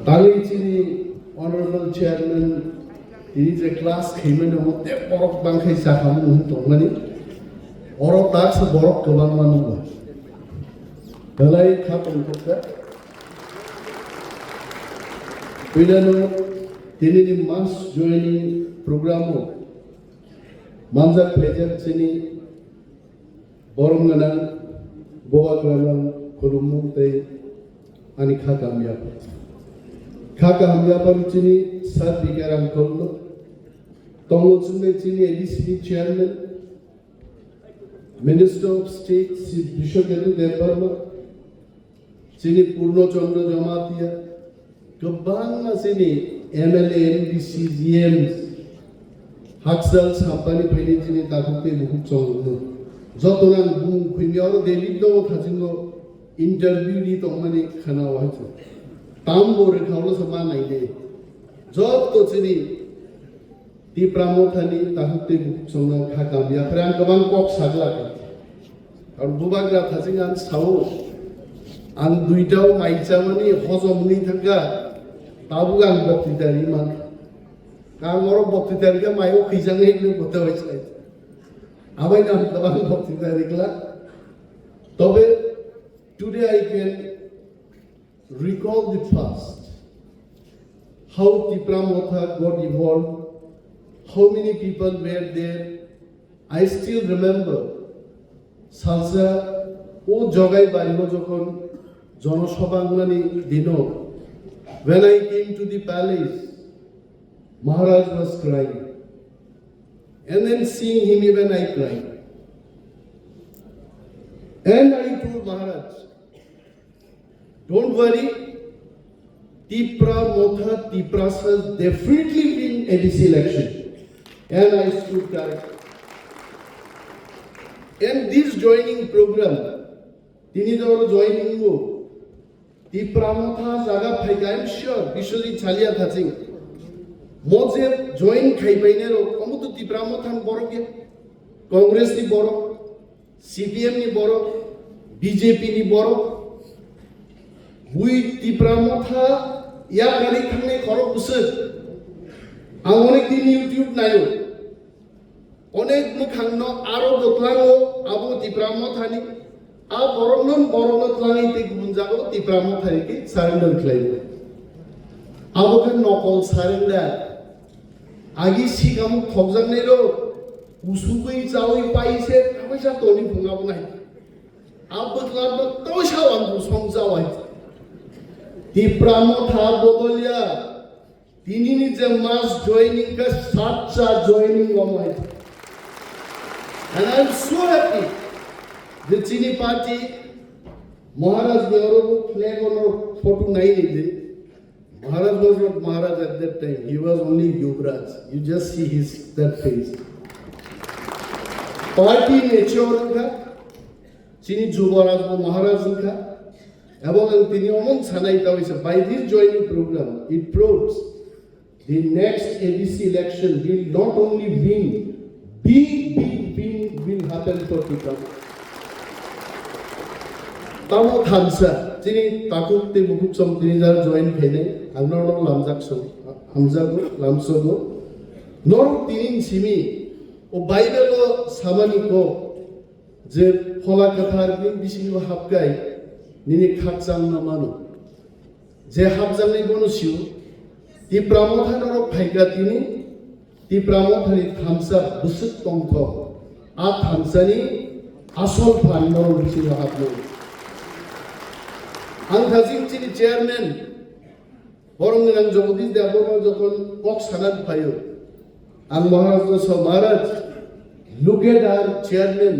Tangini Honorable Chairman, he is a class Himan of the Borok Bankai Sakam Tongani, or that's a Borok Kalamanu. Dalai Kapon Koka. We don't know, Tinini mass joining program. Manzak Pejak Sini, Borongana, Boa Kraman, Kolumute, Anika Kamyapa. Kaka Hamyapa Chini, Sat Bikaran Kolno, Tongotsune Chini, ADCP Chairman, Minister of State, Bishoketu Deparma, Chini Purno Chandra Jamatia, Kabanga Chini, MLA, MDC, GMs, Haxal, Sampani, Penitini, Takute, Buchong, Zotonan, Boom, Quimioro, David Do, Kazingo, interview Tomani Kanawacho. Tambo recalls a man idea. Job to Chini, Tipra Mothani, Tahute, Sona, Kakambia, Frankavan Kok Saglaka, or Bubagra Tazingan Sao, and Duitao, my Germany, Hosom Nitanga, Tabugan Boptitariman, Kamoro Boptitarica, my Okizan, Potois. Avaidan Tavan Boptitaricla. Tobe, today I can recall the past, how Tipra Motha got evolved, how many people were there. I still remember Salsa, O Jogai Bariho Jokon, Jono Shobangmani Dino. When I came to the palace, Maharaj was crying. And then seeing him even I cried. And I told Maharaj, don't worry, Tipra Motha, Tipra will definitely win ADC election. And I stood correct. And this joining program, Tinidor joining mo, Tipra Motha Zaga Phaiga, I'm sure, Bishwajit Chalia Thaching. Moje join Khaibainero, Komutu Tipra Motha Borok, Congress ni Borok, CPM ni Borok, BJP ni Borok. We Tipra Motha, ya gari thane khoro busud. Ang onek din YouTube nayo. Onek Mwkhang no aro dotlango abo Tipra Mothani. A borongon tlangi te gunjago Tipra Mothani ke surrender claim. Abo kan no surrender. Agi sigam thokjang nero usugui chawi paise kaisa toni phunga bunai. Abo tlan to shawan busong jawai. Tipra Motha Bodolia, Tinini is a mass joining, a Satcha joining of my. And I'm so happy. The Chini party, Maharaj Gaurav flag on 429. Maharaj was not Maharaj at that time. He was only Yuvraj. You just see that face. Party nature Wngkha, Chini Juvaraj Maharaj Wngkha. By this joining program, it proves the next ADC election will not only win, big win will happen for Tipra. Tamo Thamsa, Tini Takuk te Bukuk Som Trinidad join Pene, Agnono Lamzakso, Hamzago, Lamsogo, Nor Tinin Simi, O Bible Samaniko, Je Hola Kathar, Bishino Hapkai. Nini Katsang Namano. Ze Habzang Bonushu, Tipra Mothano Paigatini, Tipra Mothani Thamsa Busut Tongto, A Thamsani, Asol Pano Richino Hapno. Angazin Chini Chairman, Borongan Jodis, the Abora Jokon, Box Hanad Payo, and Maharaj Maharaj. Look at our chairman,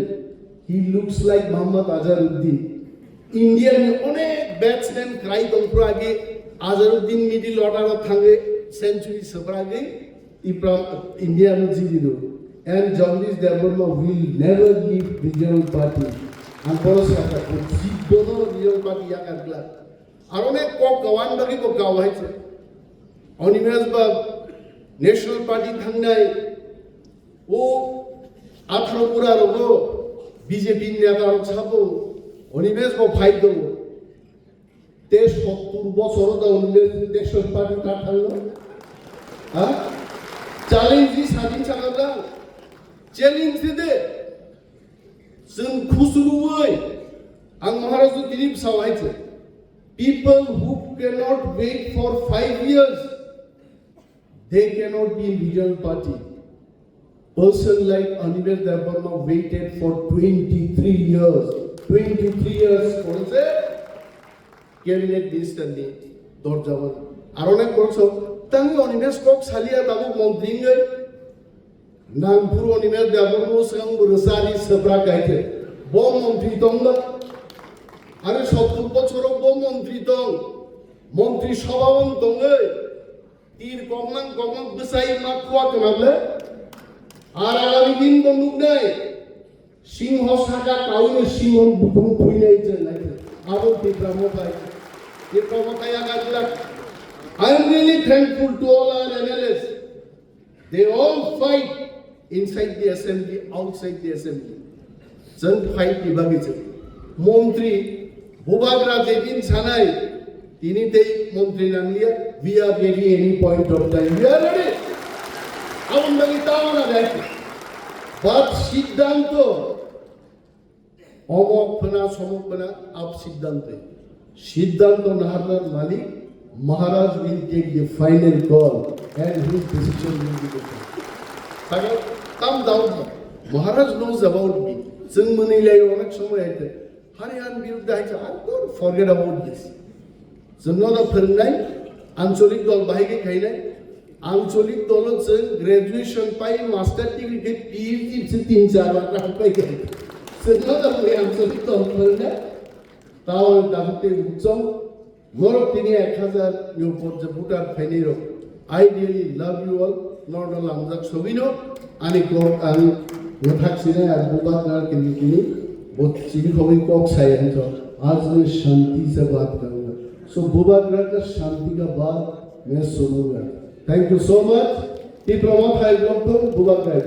he looks like Muhammad Azharuddin. Indian one batsman cried on Prague, Azharuddin middle order of Thange century Sabrage, India Zidido. And Jagdish Devarma will never leave regional party. And for us, Zidono regional party Yakagla. Arone Kok Gawan Bagi Kawai. Onimesba National Party Thangai. O Atrapura Rogo, BJP Nata Sabo. Only for 5 do. তে 70 বছর দাউলে দেশের party কাটালো হ্যাঁ challenge Sadin চালাदा চ্যালেঞ্ज दे जों खुसरुयै आं महाराज Dilip सावायचे people who cannot wait for 5 years they cannot be in regional party person like Anibel Devarma waited for 23 years বলছে cabinet minister নি দরজাবন আর অনেক বলছো তাঙ্গি অনিমেল স্টক সালিয়া দাবু মন্ত্রীঙ্গৈ নামপুর অনিমেল দেবর্ম সঙ্গ রসারি সবরা গাইতে ব মন্ত্রী দংবা আরে 70 বছর ব মন্ত্রী দং মন্ত্রী সভাবন দংগৈ তীর গমনাং গমক বসাই মা কুয়া কনাবলে আর আগামী দিন বন্দুক নাই সিংহ সাকা কাউনে সিংহ বুকুম ফুইনাই জেলাই আবো Tipra মোবাই Tipra মোবাই আগাজলা I am really thankful to all our MLAs. They all fight inside the assembly, outside the assembly. Jan fight ki bagiche. Montri Bubagra Devin Sanai, tini tei Montri Nanglia, we are ready any point of time. We are ready. Aundagi taona dekhe. But Siddhanto, Omokpana, Somokpana, up Siddhante. Siddhanto Naharnar Malik. Maharaj will take the final call and his decision will be taken. Calm down. Maharaj knows about me. Sing money lay on it somewhere. Harihan বিরুদ্ধে আছে don't forget about this. Sing no the pernai আঞ্চলিক দল বাহিকে খাই নাই আঞ্চলিক দল sing graduation পাই master degree কে PhD সে 3-4 বার টাকা পাই গেল sing no the আঞ্চলিক দল পড়না তাও দাবতে উচ্চম Lord tini 1000 new porja butar feniro. I really love you all. Lord Lamzak Sovino. Ani kor ani Mwkhang sine as bubagar kini बहुत चीनी होगी कॉक सायन तो आज मैं शांति से बात करूँगा सो बुबागर का शांति का बात मैं सुनूँगा thank you so much Tipra मोथानी बुबागर